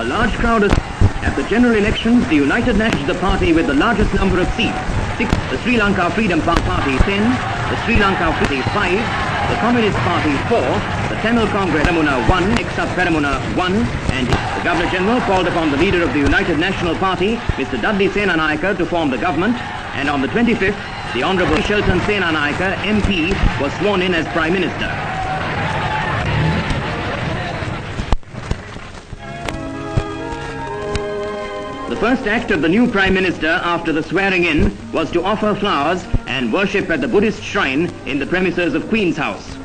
A large crowd at the general elections, the United Nations, the party with the largest number of seats, 6, the Sri Lanka Freedom Party 10, the Sri Lanka Party 5, the Communist Party 4, the Tamil Congress Peramuna 1, Exap Peramuna 1, and the Governor General called upon the leader of the United National Party, Mr. Dudley Senanayake, to form the government, and on the 25th, the Honourable Shelton Senanayake, MP, was sworn in as Prime Minister. The first act of the new Prime Minister after the swearing-in was to offer flowers and worship at the Buddhist shrine in the premises of Queen's House.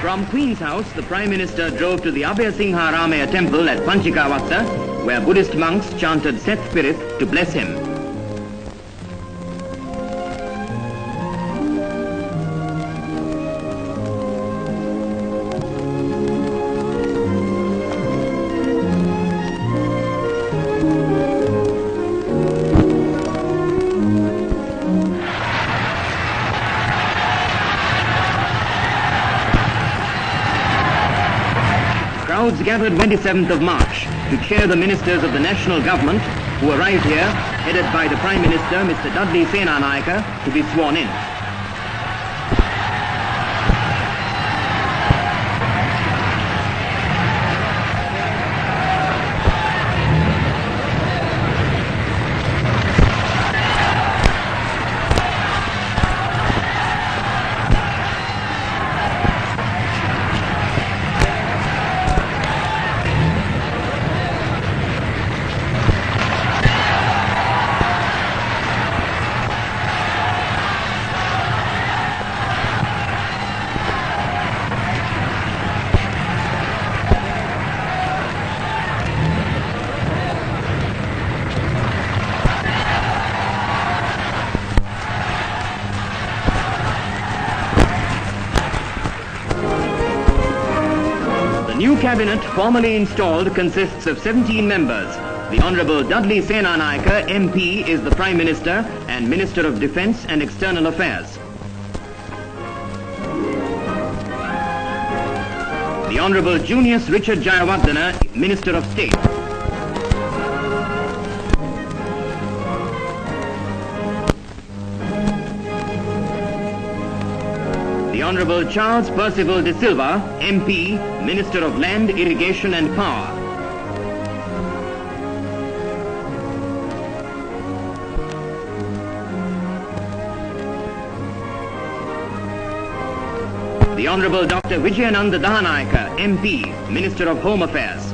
From Queen's House, the Prime Minister drove to the Abhay Singha Ramaya temple at Panchikavatta, where Buddhist monks chanted Set Spirit to bless him. Crowds gathered 27th of March to cheer the ministers of the national government who arrived here, headed by the Prime Minister, Mr. Dudley Senanayake, to be sworn in. The new cabinet formally installed consists of 17 members. The Honourable Dudley Senanayake, MP, is the Prime Minister and Minister of Defence and External Affairs. The Honourable Junius Richard Jayawardena, Minister of State. The Honourable Charles Percival de Silva, MP, Minister of Land, Irrigation and Power. The Honourable Dr. Vijayananda Dahanayake, MP, Minister of Home Affairs.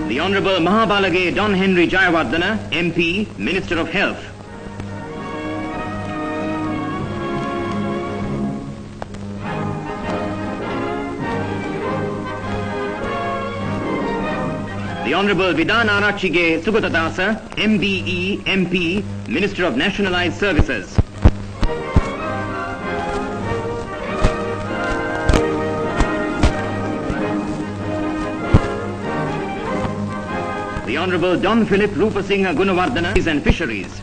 The Honourable Mahabalage Don Henry Jayawardena, MP, Minister of Health. The Honourable Vidana Arachige Sugatadasa, MBE, MP, Minister of Nationalised Services. The Honourable Don Philip Rupasinghe Gunawardena, and Fisheries.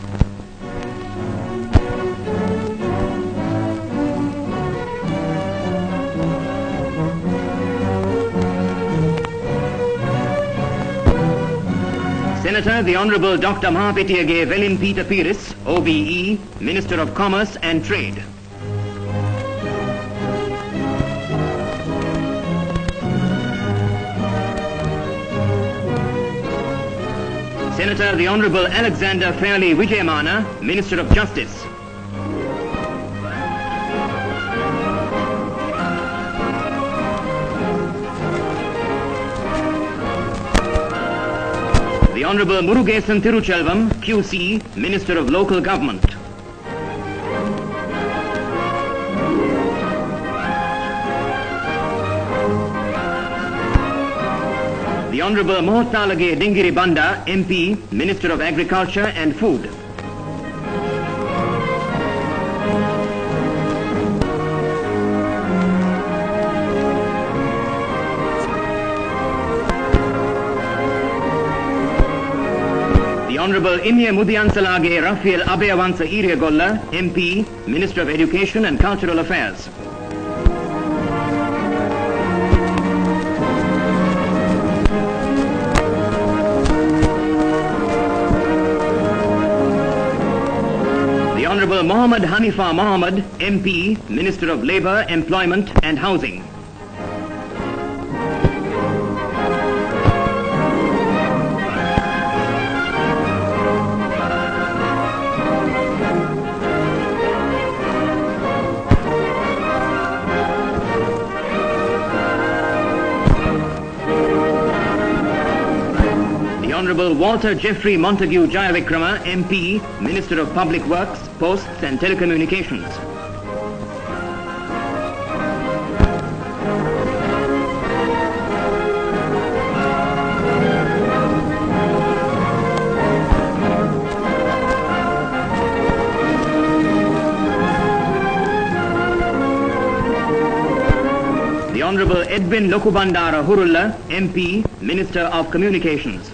Senator, the Honourable Dr. Mahapetiage Velin Peter Piris, OBE, Minister of Commerce and Trade. Senator the Honourable Alexander Fairley Vijayamana, Minister of Justice. The Honourable Murugesan Thiruchelvam, QC, Minister of Local Government. The Honourable Mohottalage Dingiri Banda, MP, Minister of Agriculture and Food. The Honourable Imye Mudiyansalage Raphael Abeyawansa Iriagolla, MP, Minister of Education and Cultural Affairs. The Honourable Mohammed Hanifa Mohammed, MP, Minister of Labour, Employment and Housing. The Honourable Walter Jeffrey Montague Jayavikrama, MP, Minister of Public Works, Posts and Telecommunications. The Honourable Edwin Lokubandara Hurulla, MP, Minister of Communications.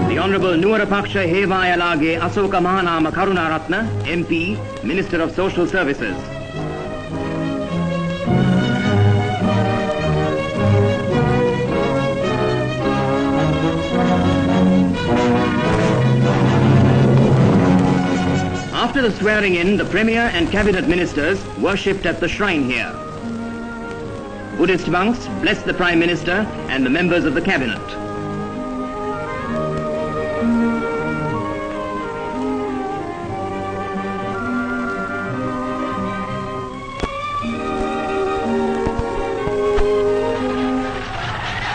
The Honourable Nuwarapaksha Hevayalage Asoka Mahanama Karunaratna, MP, Minister of Social Services. After the swearing-in, the Premier and Cabinet Ministers worshipped at the shrine here. Buddhist monks blessed the Prime Minister and the members of the Cabinet.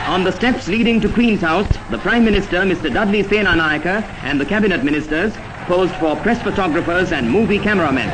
On the steps leading to Queen's House, the Prime Minister, Mr. Dudley Senanayake, and the Cabinet Ministers posed for press photographers and movie cameramen.